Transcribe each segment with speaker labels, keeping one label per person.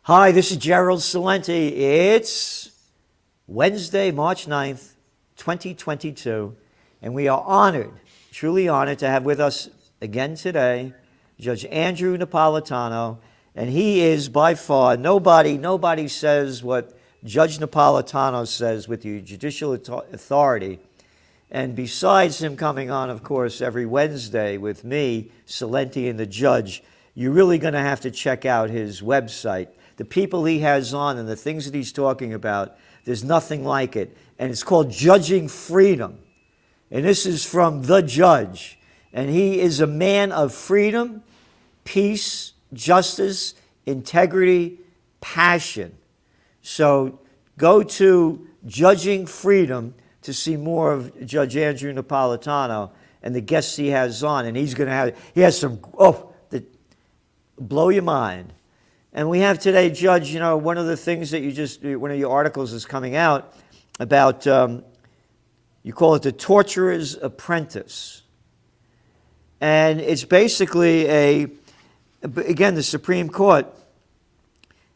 Speaker 1: Hi, this is Gerald Salenti. It's Wednesday, March 9th, 2022, and we are honored, truly honored, to have with us again today Judge Andrew Napolitano, and he is by far, nobody says what Judge Napolitano says with the judicial authority. And besides him coming on, of course, every Wednesday with me, Salenti, and the judge, you're really going to have to check out his website. The people he has on and the things that he's talking about, there's nothing like it. And it's called Judging Freedom. And this is from the judge. And he is a man of freedom, peace, justice, integrity, passion. So go to Judging Freedom to see more of Judge Andrew Napolitano and the guests he has on. And he has some, that blow your mind. And we have today, Judge, one of the things that one of your articles is coming out about, you call it the torturer's apprentice. And it's basically again, the Supreme Court,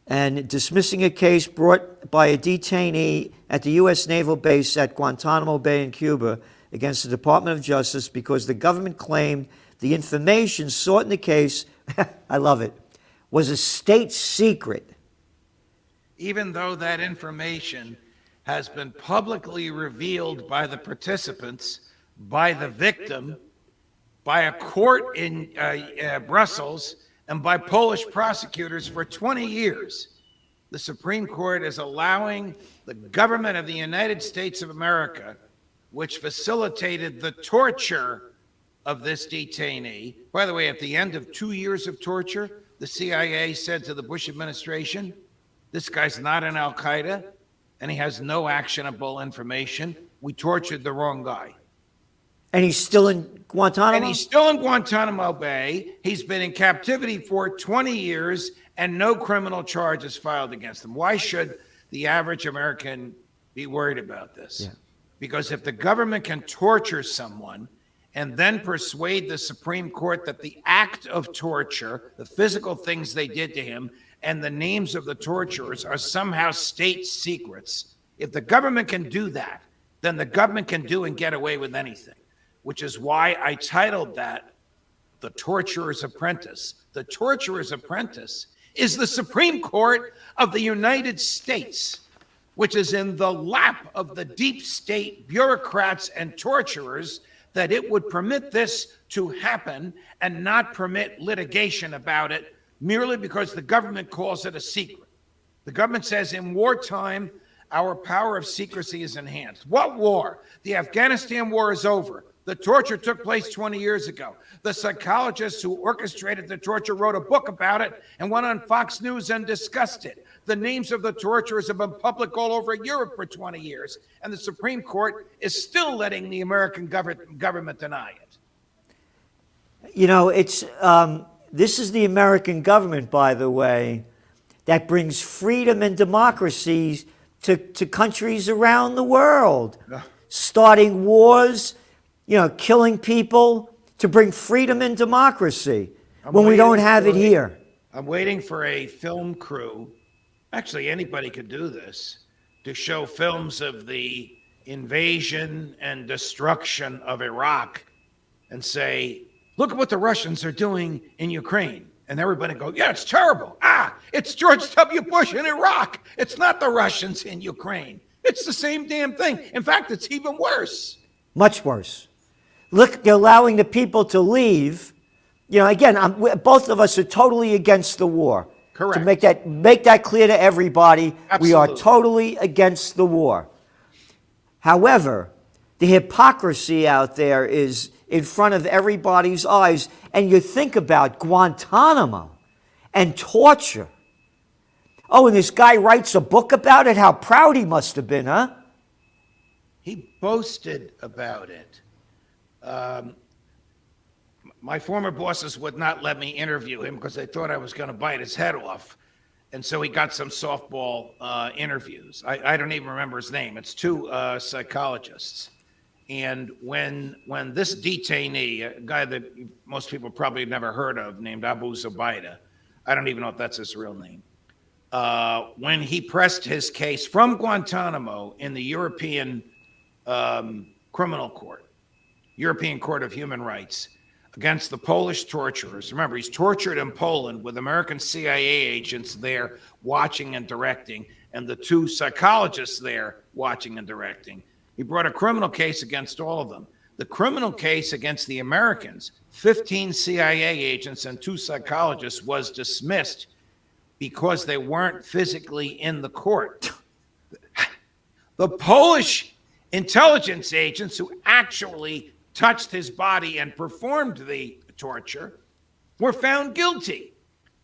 Speaker 1: and dismissing a case brought by a detainee at the U.S. Naval Base at Guantanamo Bay in Cuba against the Department of Justice because the government claimed the information sought in the case, I love it, was a state secret.
Speaker 2: Even though that information has been publicly revealed by the participants, by the victim, by a court in Brussels, and by Polish prosecutors for 20 years, the Supreme Court is allowing the government of the United States of America, which facilitated the torture of this detainee. By the way, at the end of 2 years of torture, the CIA said to the Bush administration, this guy's not in Al-Qaeda, and he has no actionable information. We tortured the wrong guy.
Speaker 1: And he's still in Guantanamo?
Speaker 2: And he's still in Guantanamo Bay. He's been in captivity for 20 years, and no criminal charges filed against him. Why should the average American be worried about this?
Speaker 1: Yeah.
Speaker 2: Because if the government can torture someone and then persuade the Supreme Court that the act of torture, the physical things they did to him, and the names of the torturers are somehow state secrets, if the government can do that, then the government can do and get away with anything, which is why I titled that The Torturer's Apprentice. The Torturer's Apprentice is the Supreme Court of the United States, which is in the lap of the deep state bureaucrats and torturers, that it would permit this to happen and not permit litigation about it merely because the government calls it a secret. The government says in wartime, our power of secrecy is enhanced. What war? The Afghanistan war is over. The torture took place 20 years ago. The psychologist who orchestrated the torture wrote a book about it and went on Fox News and discussed it. The names of the torturers have been public all over Europe for 20 years, and the Supreme Court is still letting the American government deny it.
Speaker 1: This is the American government, by the way, that brings freedom and democracy to countries around the world, starting wars, killing people to bring freedom and democracy when we don't have it here.
Speaker 2: I'm waiting for a film crew. Actually, anybody could do this, to show films of the invasion and destruction of Iraq and say, look at what the Russians are doing in Ukraine. And everybody go, yeah, it's terrible. It's George W. Bush in Iraq. It's not the Russians in Ukraine. It's the same damn thing. In fact, it's even worse.
Speaker 1: Much worse. Look, they're allowing the people to leave. Both of us are totally against the war.
Speaker 2: Correct.
Speaker 1: To make that clear to everybody,
Speaker 2: Absolutely.
Speaker 1: We are totally against the war. However, the hypocrisy out there is in front of everybody's eyes. And you think about Guantanamo and torture. Oh, and this guy writes a book about it? How proud he must have been, huh?
Speaker 2: He boasted about it. My former bosses would not let me interview him because they thought I was going to bite his head off. And so he got some softball interviews. I don't even remember his name. It's two psychologists. And when this detainee, a guy that most people probably never heard of, named Abu Zubaydah, I don't even know if that's his real name, when he pressed his case from Guantanamo in the European Criminal Court, European Court of Human Rights, against the Polish torturers. Remember, he's tortured in Poland with American CIA agents there watching and directing, and the 2 psychologists there watching and directing. He brought a criminal case against all of them. The criminal case against the Americans, 15 CIA agents and 2 psychologists, was dismissed because they weren't physically in the court. The Polish intelligence agents who actually touched his body and performed the torture were found guilty,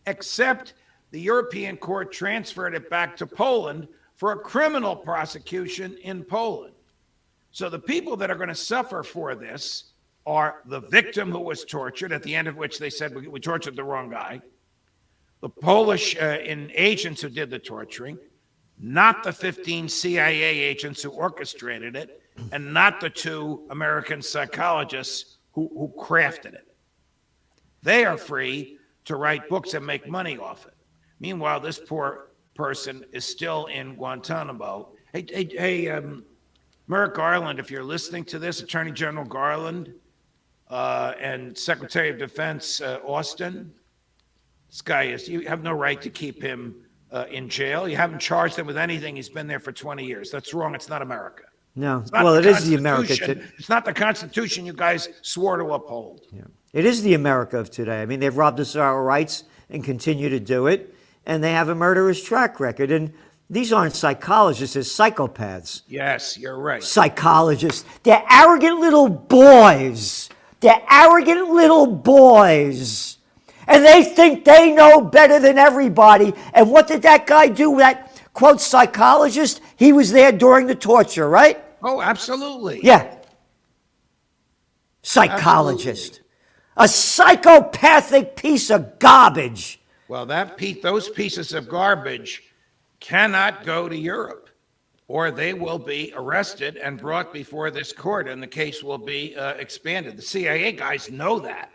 Speaker 2: except the European court transferred it back to Poland for a criminal prosecution in Poland. So the people that are going to suffer for this are the victim who was tortured, at the end of which they said, we tortured the wrong guy, the Polish agents who did the torturing, not the 15 CIA agents who orchestrated it, and not the 2 American psychologists who crafted it. They are free to write books and make money off it. Meanwhile, this poor person is still in Guantanamo. Hey, Merrick Garland, if you're listening to this, Attorney General Garland and Secretary of Defense Austin, this guy you have no right to keep him in jail. You haven't charged him with anything. He's been there for 20 years. That's wrong. It's not America.
Speaker 1: No. Well, it is the America.
Speaker 2: It's not the Constitution you guys swore to uphold.
Speaker 1: Yeah. It is the America of today. I mean, they've robbed us of our rights and continue to do it. And they have a murderous track record. And these aren't psychologists, they're psychopaths.
Speaker 2: Yes, you're right.
Speaker 1: Psychologists. They're arrogant little boys. They're arrogant little boys. And they think they know better than everybody. And what did that guy do? That, quote, psychologist? He was there during the torture, right?
Speaker 2: Oh, absolutely.
Speaker 1: Yeah. Psychologist. Absolutely. A psychopathic piece of garbage.
Speaker 2: Well, those pieces of garbage cannot go to Europe, or they will be arrested and brought before this court, and the case will be expanded. The CIA guys know that.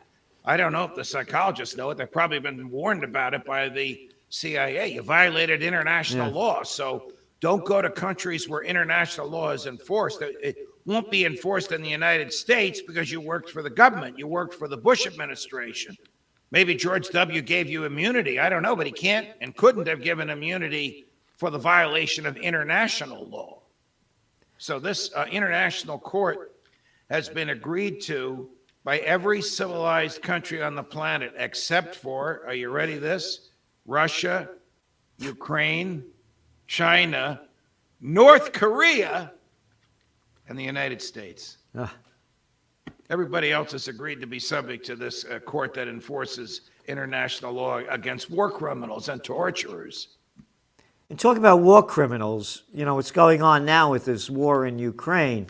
Speaker 2: I don't know if the psychologists know it. They've probably been warned about it by the CIA. You violated international law, so don't go to countries where international law is enforced. It won't be enforced in the United States because you worked for the government. You worked for the Bush administration. Maybe George W. gave you immunity. I don't know, but he can't and couldn't have given immunity for the violation of international law. So this international court has been agreed to by every civilized country on the planet except for, are you ready this? Russia, Ukraine, China, North Korea, and the United States. Everybody else has agreed to be subject to this court that enforces international law against war criminals and torturers.
Speaker 1: And talking about war criminals, you know, what's going on now with this war in Ukraine.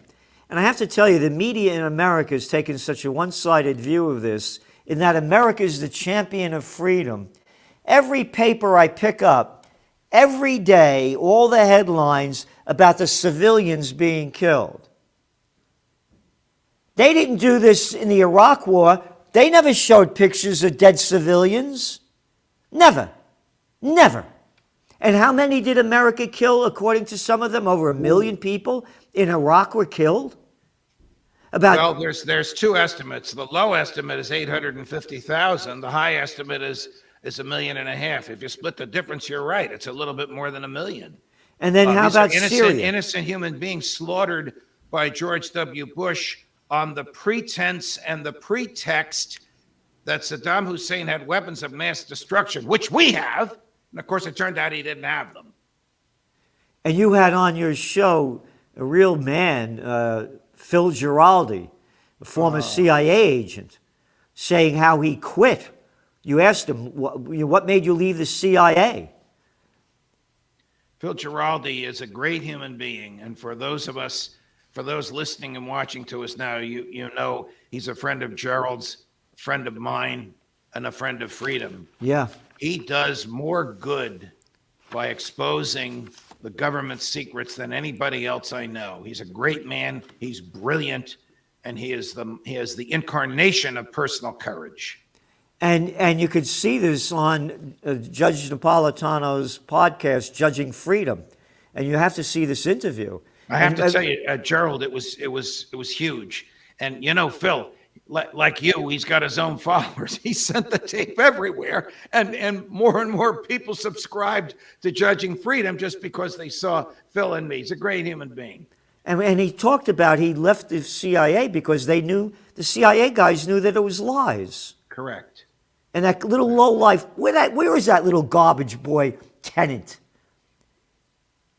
Speaker 1: And I have to tell you, the media in America has taken such a one-sided view of this, in that America is the champion of freedom. Every paper I pick up, every day, all the headlines about the civilians being killed. They didn't do this in the Iraq War. They never showed pictures of dead civilians. Never. Never. And how many did America kill? According to some of them, over 1 million people in Iraq were killed.
Speaker 2: Well, there's 2 estimates. The low estimate is 850,000. The high estimate is 1.5 million. If you split the difference, you're right. It's a little bit more than 1 million.
Speaker 1: And then how about Syria?
Speaker 2: Innocent human beings slaughtered by George W. Bush on the pretense and the pretext that Saddam Hussein had weapons of mass destruction, which we have. And of course, it turned out he didn't have them.
Speaker 1: And you had on your show a real man, Phil Giraldi, a former CIA agent, saying how he quit. You asked him, what made you leave the CIA?
Speaker 2: Phil Giraldi is a great human being. And for those listening and watching to us now, you know he's a friend of Gerald's, a friend of mine, and a friend of freedom.
Speaker 1: Yeah.
Speaker 2: He does more good by exposing the government secrets than anybody else I know. He's a great man. He's brilliant, and he has the incarnation of personal courage.
Speaker 1: And you could see this on Judge Napolitano's podcast, Judging Freedom, and you have to see this interview.
Speaker 2: I have
Speaker 1: And,
Speaker 2: to tell you, Gerald, it was huge. And Phil, like you, he's got his own followers. He sent the tape everywhere, and more people subscribed to Judging Freedom just because they saw Phil and me. He's a great human being.
Speaker 1: and he talked about he left the CIA because they knew, the CIA guys knew that it was lies.
Speaker 2: Correct.
Speaker 1: And that little lowlife, where is that little garbage boy Tennant?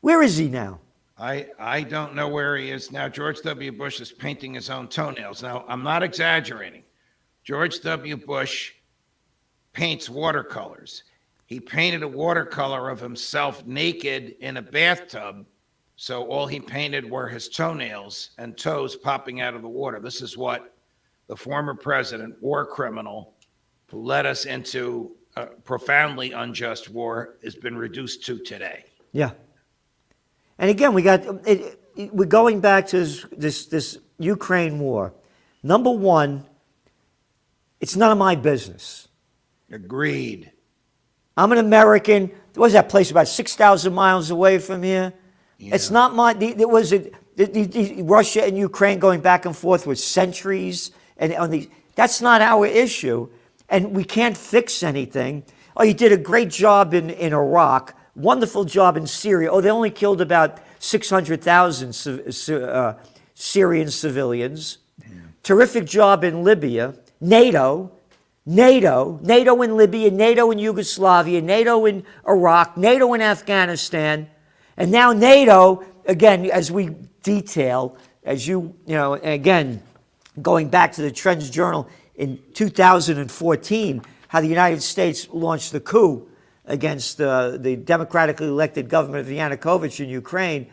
Speaker 1: Where is he now?
Speaker 2: I don't know where he is now. George W. Bush is painting his own toenails. Now, I'm not exaggerating. George W. Bush paints watercolors. He painted a watercolor of himself naked in a bathtub, so all he painted were his toenails and toes popping out of the water. This is what the former president, war criminal, who led us into a profoundly unjust war, has been reduced to today.
Speaker 1: Yeah. And again, we're going back to this Ukraine war. Number one, it's none of my business.
Speaker 2: Agreed.
Speaker 1: I'm an American. What was that place about 6,000 miles away from here?
Speaker 2: Yeah.
Speaker 1: It's not my. Russia and Ukraine going back and forth with centuries, and that's not our issue, and we can't fix anything. Oh, you did a great job in Iraq. Wonderful job in Syria. Oh, they only killed about 600,000 Syrian civilians. Yeah. Terrific job in Libya. NATO in Libya, NATO in Yugoslavia, NATO in Iraq, NATO in Afghanistan. And now NATO, again, as we detail, again, going back to the Trends Journal in 2014, how the United States launched the coup against the democratically elected government of Yanukovych in Ukraine.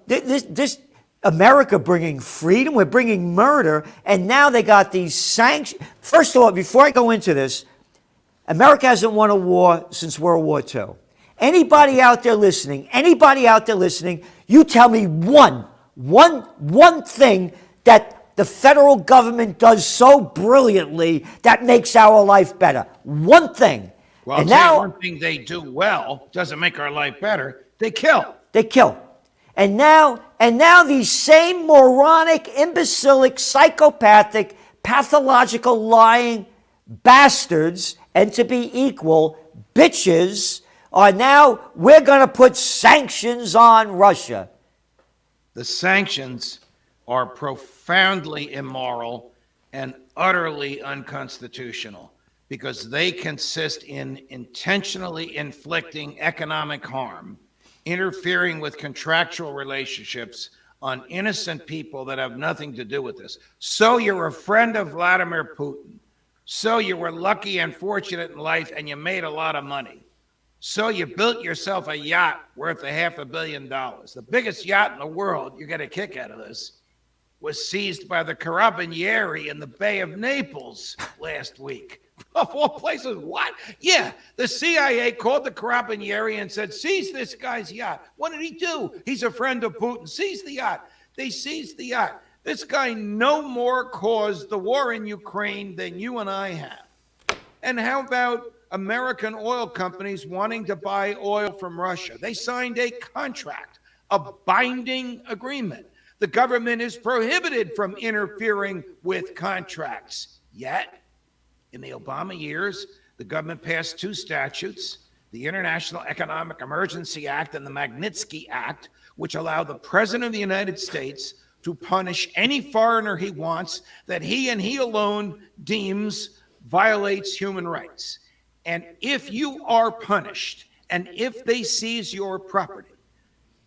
Speaker 1: This America bringing freedom, we're bringing murder, and now they got these sanctions. First of all, before I go into this, America hasn't won a war since World War II. Anybody out there listening, you tell me one thing that the federal government does so brilliantly that makes our life better. One thing.
Speaker 2: Well,
Speaker 1: and now,
Speaker 2: one thing they do well doesn't make our life better. They kill.
Speaker 1: And now these same moronic, imbecilic, psychopathic, pathological, lying bastards, and to be equal, bitches, are now, we're going to put sanctions on Russia.
Speaker 2: The sanctions are profoundly immoral and utterly unconstitutional, because they consist in intentionally inflicting economic harm, interfering with contractual relationships on innocent people that have nothing to do with this. So you're a friend of Vladimir Putin. So you were lucky and fortunate in life and you made a lot of money. So you built yourself a yacht worth $500 million. The biggest yacht in the world, you get a kick out of this, was seized by the Carabinieri in the Bay of Naples last week. Of all places, what? Yeah, the CIA called the Carabinieri and said, seize this guy's yacht. What did he do? He's a friend of Putin. Seize the yacht. They seized the yacht. This guy no more caused the war in Ukraine than you and I have. And how about American oil companies wanting to buy oil from Russia? They signed a contract, a binding agreement. The government is prohibited from interfering with contracts. Yet, in the Obama years, the government passed two statutes, the International Economic Emergency Act and the Magnitsky Act, which allow the President of the United States to punish any foreigner he wants that he and he alone deems violates human rights. And if you are punished, and if they seize your property,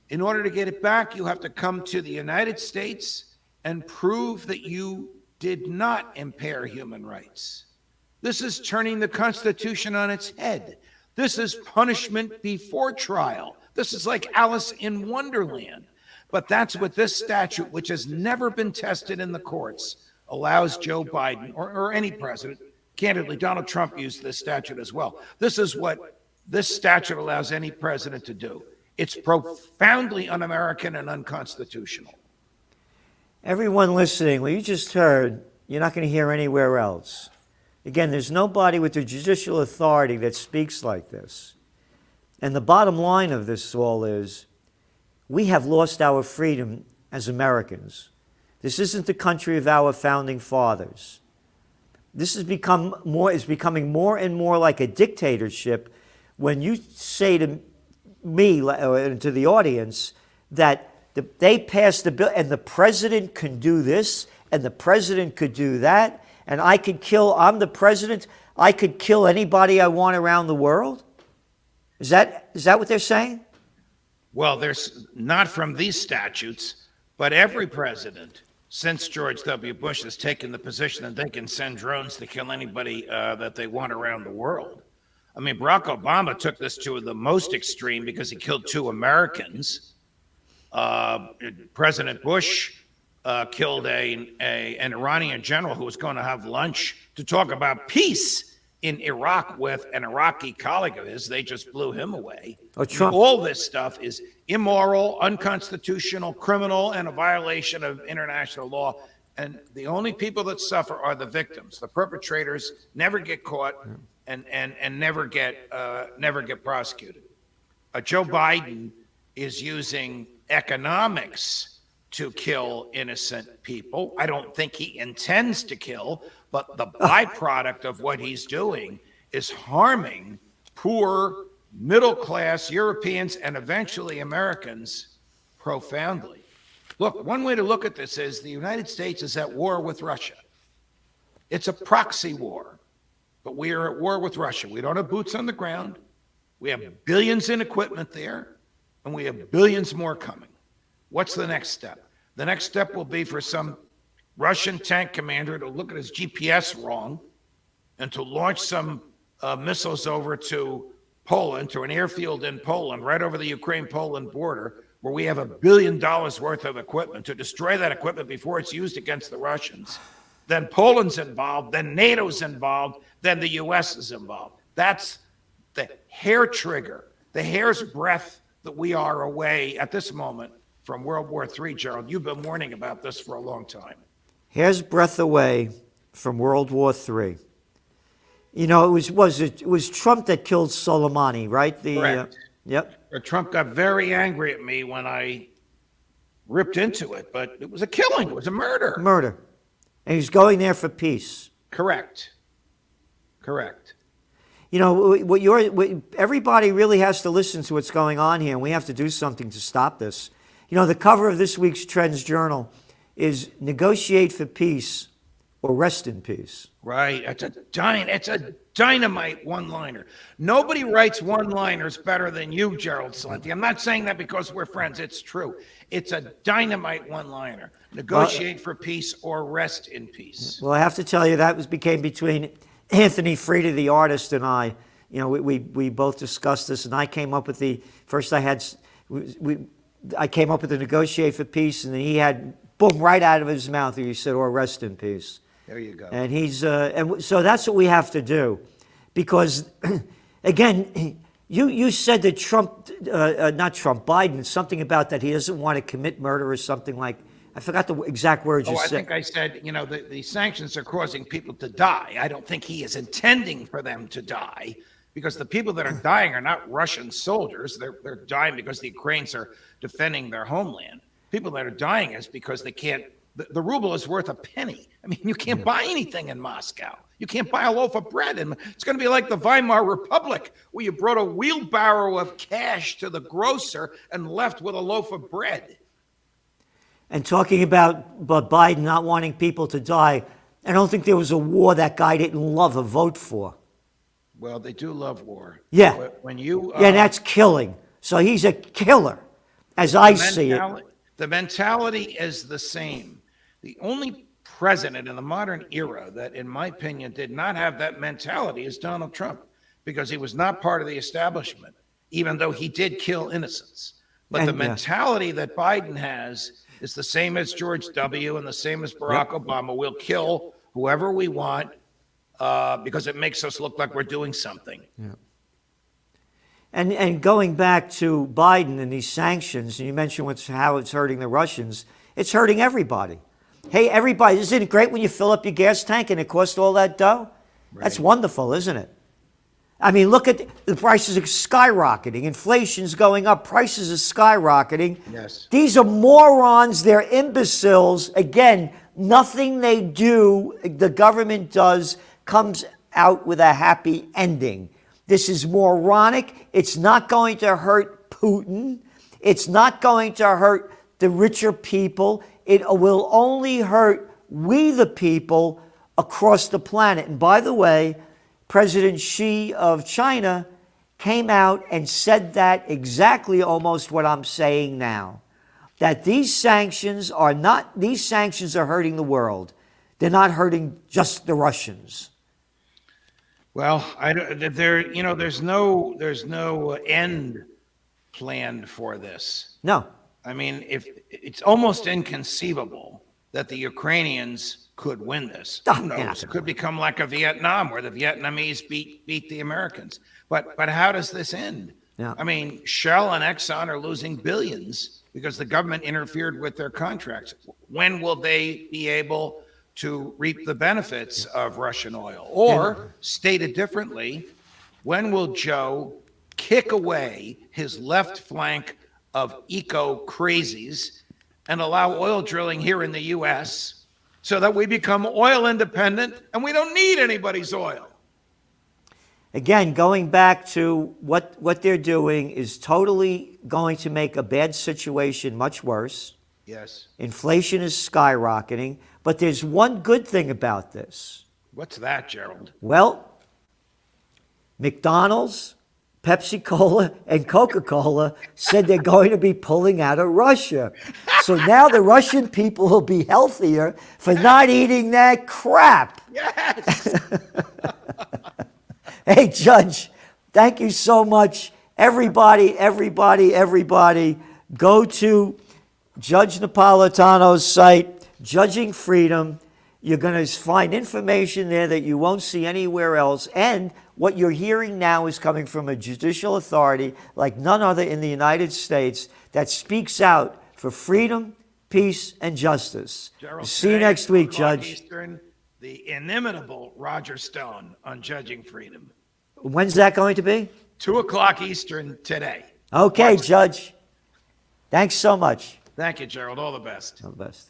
Speaker 2: in order to get it back, you have to come to the United States and prove that you did not impair human rights. This is turning the Constitution on its head. This is punishment before trial. This is like Alice in Wonderland. But that's what this statute, which has never been tested in the courts, allows Joe Biden or any president. Candidly, Donald Trump used this statute as well. This is what this statute allows any president to do. It's profoundly un-American and unconstitutional.
Speaker 1: Everyone listening, what you just heard, you're not going to hear anywhere else. Again, there's nobody with the judicial authority that speaks like this. And the bottom line of this all is, we have lost our freedom as Americans. This isn't the country of our founding fathers. This is becoming more and more like a dictatorship when you say to me and to the audience that they passed the bill and the president can do this and the president could do that and I'm the president, I could kill anybody I want around the world? Is that what they're saying?
Speaker 2: Well, there's not from these statutes, but every president since George W. Bush has taken the position that they can send drones to kill anybody that they want around the world. I mean, Barack Obama took this to the most extreme because he killed 2 Americans. President Bush killed an Iranian general who was going to have lunch to talk about peace in Iraq with an Iraqi colleague of his. They just blew him away.
Speaker 1: Oh, Trump.
Speaker 2: All this stuff is immoral, unconstitutional, criminal, and a violation of international law. And the only people that suffer are the victims. The perpetrators never get caught and never get prosecuted. Joe Biden is using economics to kill innocent people. I don't think he intends to kill, but the byproduct of what he's doing is harming poor, middle-class Europeans and eventually Americans profoundly. Look, one way to look at this is the United States is at war with Russia. It's a proxy war, but we are at war with Russia. We don't have boots on the ground. We have billions in equipment there, and we have billions more coming. What's the next step? The next step will be for some Russian tank commander to look at his GPS wrong and to launch some missiles over to Poland, to an airfield in Poland, right over the Ukraine-Poland border, where we have $1 billion worth of equipment, to destroy that equipment before it's used against the Russians. Then Poland's involved, then NATO's involved, then the U.S. is involved. That's the hair trigger, the hair's breadth that we are away at this moment from World War III, Gerald. You've been warning about this for a long time.
Speaker 1: Hair's breadth away from World War III. You know, it was Trump that killed Soleimani, right?
Speaker 2: Correct.
Speaker 1: Yep.
Speaker 2: Trump got very angry at me when I ripped into it, but it was a killing. It was a murder.
Speaker 1: Murder. And he's going there for peace.
Speaker 2: Correct.
Speaker 1: You know, everybody really has to listen to what's going on here, and we have to do something to stop this. You know, the cover of this week's Trends Journal is "Negotiate for Peace or Rest in Peace."
Speaker 2: Right. It's a dynamite one-liner. Nobody writes one-liners better than you, Gerald Celente. I'm not saying that because we're friends. It's true. It's a dynamite one-liner. Negotiate for peace or rest in peace.
Speaker 1: Well, I have to tell you, that became between Anthony Frieda, the artist, and I. You know, we both discussed this, and I came up with I came up with the "Negotiate for Peace," and then he had, boom, right out of his mouth, he said, "Or rest in peace."
Speaker 2: There you go.
Speaker 1: And so that's what we have to do, because, again, you said that Biden, something about that he doesn't want to commit murder or something like. I forgot the exact words you said.
Speaker 2: I think I said, you know, the sanctions are causing people to die. I don't think he is intending for them to die, because the people that are dying are not Russian soldiers. They're dying because the Ukrainians are defending their homeland. People that are dying is because they can't. The ruble is worth a penny. I mean, you can't buy anything in Moscow. You can't buy a loaf of bread. And it's going to be like the Weimar Republic, where you brought a wheelbarrow of cash to the grocer and left with a loaf of bread.
Speaker 1: And talking about Biden not wanting people to die, I don't think there was a war that guy didn't love or vote for.
Speaker 2: Well, they do love war.
Speaker 1: Yeah.
Speaker 2: When you
Speaker 1: yeah, that's killing. So he's a killer, as I see it.
Speaker 2: The mentality is the same. The only president in the modern era that, in my opinion, did not have that mentality is Donald Trump, because he was not part of the establishment, even though he did kill innocents. But the mentality that Biden has is the same as George W. and the same as Barack Obama. We'll kill whoever we want because it makes us look like we're doing something.
Speaker 1: Yeah. And going back to Biden and these sanctions, and you mentioned how it's hurting the Russians, it's hurting everybody. Hey, everybody, isn't it great when you fill up your gas tank and it costs all that dough? That's wonderful, isn't it? I mean, look at the prices are skyrocketing. Inflation's going up. Prices are skyrocketing.
Speaker 2: Yes.
Speaker 1: These are morons. They're imbeciles. Again, nothing they do, the government does, comes out with a happy ending. This is moronic. It's not going to hurt Putin. It's not going to hurt the richer people. It will only hurt we the people across the planet. And by the way, President Xi of China came out and said that exactly almost what I'm saying now. That these sanctions are hurting the world. They're not hurting just the Russians.
Speaker 2: Well, there's no end planned for this.
Speaker 1: No.
Speaker 2: I mean, if it's almost inconceivable that the Ukrainians could win this. Who knows? It could become like a Vietnam where the Vietnamese beat the Americans. But how does this end?
Speaker 1: Yeah.
Speaker 2: I mean, Shell and Exxon are losing billions because the government interfered with their contracts. When will they be able to reap the benefits of Russian oil? Or, stated differently, when will Joe kick away his left flank of eco-crazies and allow oil drilling here in the U.S. so that we become oil independent and we don't need anybody's oil?
Speaker 1: Again, going back to what they're doing is totally going to make a bad situation much worse.
Speaker 2: Yes.
Speaker 1: Inflation is skyrocketing. But there's one good thing about this.
Speaker 2: What's that, Gerald?
Speaker 1: Well, McDonald's, Pepsi-Cola, and Coca-Cola said they're going to be pulling out of Russia. So now the Russian people will be healthier for not eating that crap.
Speaker 2: Yes.
Speaker 1: Hey, Judge, thank you so much. Everybody, go to Judge Napolitano's site, Judging Freedom. You're going to find information there that you won't see anywhere else. And what you're hearing now is coming from a judicial authority like none other in the United States that speaks out for freedom, peace, and justice.
Speaker 2: Gerald,
Speaker 1: See you next week,
Speaker 2: 2 o'clock
Speaker 1: Judge.
Speaker 2: Eastern, the inimitable Roger Stone on Judging Freedom.
Speaker 1: When's that going to be?
Speaker 2: 2 o'clock Eastern today.
Speaker 1: Okay,
Speaker 2: Watch.
Speaker 1: Judge. Thanks so much.
Speaker 2: Thank you, Gerald. All the best.
Speaker 1: All the best.